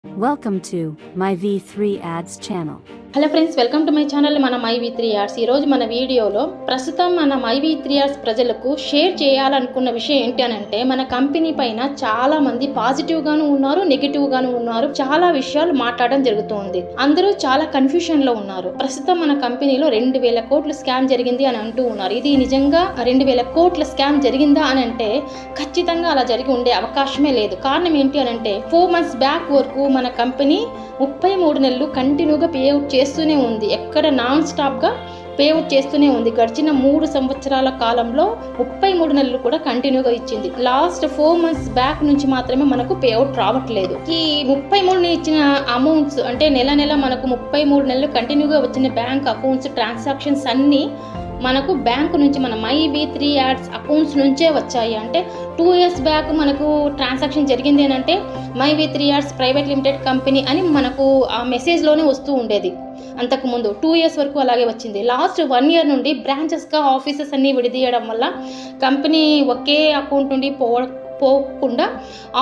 Welcome to my V3 Ads channel. Hello friends, welcome to my channel మన MyV3 ads. ఈరోజు మన వీడియోలో ప్రస్తుతం మన MyV3 యాడ్స్ ప్రజలకు షేర్ చేయాలనుకున్న విషయం ఏంటి అని అంటే, మన కంపెనీ పైన చాలా మంది పాజిటివ్గాను ఉన్నారు, నెగిటివ్గాను ఉన్నారు. చాలా విషయాలు మాట్లాడడం జరుగుతుంది. అందరూ చాలా కన్ఫ్యూషన్లో ఉన్నారు. ప్రస్తుతం మన కంపెనీలో 2000 కోట్ల స్కామ్ జరిగింది అని అంటూ ఉన్నారు. ఇది నిజంగా 2000 కోట్ల స్కామ్ జరిగిందా అని అంటే ఖచ్చితంగా అలా జరిగి ఉండే అవకాశమే లేదు. కారణం ఏంటి అని అంటే 4 months బ్యాక్ వరకు మన కంపెనీ 33 నెలలు కంటిన్యూగా పేఅవుట్ చేస్తూనే ఉంది. ఎక్కడ నాన్ స్టాప్గా పేఅవుట్ చేస్తూనే ఉంది. గడిచిన 3 సంవత్సరాల కాలంలో 33 నెలలు కూడా కంటిన్యూగా ఇచ్చింది. లాస్ట్ 4 months బ్యాక్ నుంచి మాత్రమే మనకు పేఅవుట్ రావట్లేదు. ఈ 33 ఇచ్చిన అమౌంట్స్ అంటే నెల నెల మనకు 33 నెలలు కంటిన్యూగా వచ్చిన బ్యాంక్ అకౌంట్స్ ట్రాన్సాక్షన్స్ అన్నీ మనకు బ్యాంకు నుంచి మన MyV3 యాడ్స్ అకౌంట్స్ నుంచే వచ్చాయి. అంటే 2 years బ్యాక్ మనకు ట్రాన్సాక్షన్ జరిగింది అని అంటే MyV3 ads private limited company అని మనకు ఆ మెసేజ్లోనే వస్తూ ఉండేది. అంతకుముందు 2 years వరకు అలాగే వచ్చింది. లాస్ట్ 1 year నుండి బ్రాంచెస్గా ఆఫీసెస్ అన్నీ విడదీయడం వల్ల కంపెనీ ఒకే అకౌంట్ నుండి పోకుండా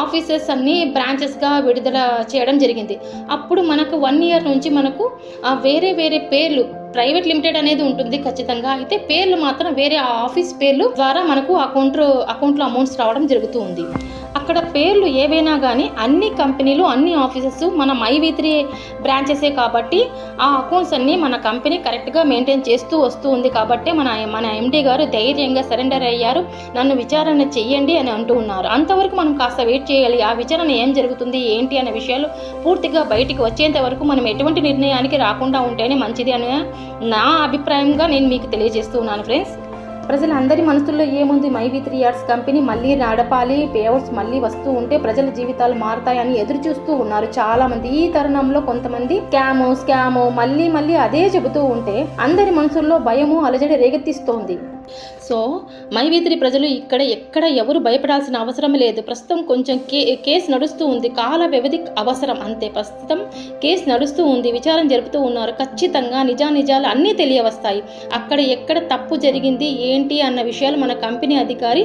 ఆఫీసెస్ అన్నీ బ్రాంచెస్గా విడుదల చేయడం జరిగింది. అప్పుడు మనకు 1 year నుంచి మనకు వేరే వేరే పేర్లు ప్రైవేట్ లిమిటెడ్ అనేది ఉంటుంది ఖచ్చితంగా. అయితే పేర్లు మాత్రం వేరే ఆఫీస్ పేర్లు ద్వారా మనకు అకౌంట్లో అమౌంట్స్ రావడం జరుగుతూ ఉంది. అక్కడ పేర్లు ఏవైనా కానీ అన్ని కంపెనీలు అన్ని ఆఫీసెస్ మన MyV3 బ్రాంచెసే కాబట్టి ఆ అకౌంట్స్ అన్నీ మన కంపెనీ కరెక్ట్గా మెయింటైన్ చేస్తూ వస్తూ ఉంది. కాబట్టి మన ఎండి గారు ధైర్యంగా సరెండర్ అయ్యారు. నన్ను విచారణ చెయ్యండి అని అంటూ ఉన్నారు. అంతవరకు మనం కాస్త వెయిట్ చేయాలి. ఆ విచారణ ఏం జరుగుతుంది ఏంటి అనే విషయాలు పూర్తిగా బయటికి వచ్చేంత వరకు మనం ఎటువంటి నిర్ణయానికి రాకుండా ఉంటేనే మంచిది అని నా అభిప్రాయంగా నేను మీకు తెలియజేస్తూ ఉన్నాను. ఫ్రెండ్స్, ప్రజలందరి మనసుల్లో ఏముంది, MyV3 యాడ్స్ కంపెనీ మళ్ళీ నడపాలి, పేఅవుట్స్ మళ్ళీ వస్తూ ఉంటే ప్రజల జీవితాలు మారుతాయని ఎదురు చూస్తూ ఉన్నారు చాలామంది. ఈ తరుణంలో కొంతమంది స్కాము మళ్ళీ అదే చెబుతూ ఉంటే అందరి మనసుల్లో భయము అలజడి రేగెత్తిస్తోంది. సో MyV3 ప్రజలు ఎక్కడ ఎవరు భయపడాల్సిన అవసరం లేదు. ప్రస్తుతం కొంచెం కేసు నడుస్తూ ఉంది, కాల వ్యవధి అవసరం అంతే. ప్రస్తుతం కేసు నడుస్తూ ఉంది, విచారణ జరుపుతూ ఉన్నారు. ఖచ్చితంగా నిజాలు అన్నీ తెలియవస్తాయి. అక్కడ ఎక్కడ తప్పు జరిగింది ఏంటి అన్న విషయాలు మన కంపెనీ అధికారి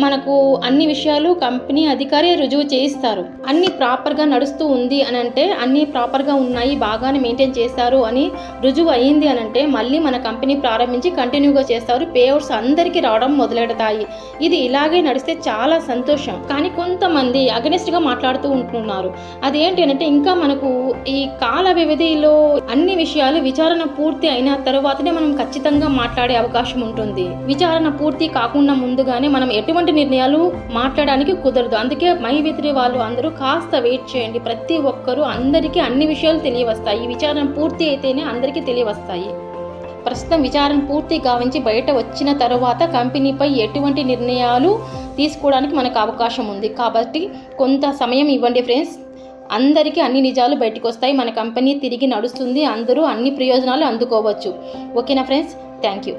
మనకు అన్ని విషయాలు కంపెనీ అధికారి రుజువు చేయిస్తారు. అన్ని ప్రాపర్గా నడుస్తూ ఉంది అని అంటే అన్నీ ప్రాపర్గా ఉన్నాయి, బాగానే మెయింటైన్ చేస్తారు అని రుజువు అయ్యింది అని అంటే మళ్ళీ మన కంపెనీ ప్రారంభించి కంటిన్యూగా చేస్తారు. పేఅవుట్స్ అందరికీ రావడం మొదలెడతాయి. ఇది ఇలాగే నడిస్తే చాలా సంతోషం. కానీ కొంతమంది అగెనిస్ట్గా మాట్లాడుతూ ఉంటున్నారు. అదేంటి అంటే ఇంకా మనకు ఈ కాల వ్యవధిలో అన్ని విషయాలు విచారణ పూర్తి అయిన తర్వాతనే మనం ఖచ్చితంగా మాట్లాడే అవకాశం ఉంటుంది. విచారణ పూర్తి కాకుండా ముందుగానే మనం ఎటువంటి నిర్ణయాలు మాట్లాడడానికి కుదరదు. అందుకే MyV3 వాళ్ళు అందరూ కాస్త వెయిట్ చేయండి. ప్రతి ఒక్కరూ అందరికీ అన్ని విషయాలు తెలియవస్తాయి. విచారణ పూర్తి అయితేనే అందరికీ తెలియవస్తాయి. ప్రస్తుతం విచారణ పూర్తి గావించి బయట వచ్చిన తర్వాత కంపెనీపై ఎటువంటి నిర్ణయాలు తీసుకోవడానికి మనకు అవకాశం ఉంది. కాబట్టి కొంత సమయం ఇవ్వండి ఫ్రెండ్స్. అందరికీ అన్ని నిజాలు బయటకు వస్తాయి. మన కంపెనీ తిరిగి నడుస్తుంది. అందరూ అన్ని ప్రయోజనాలు అందుకోవచ్చు. ఓకేనా ఫ్రెండ్స్? Thank you.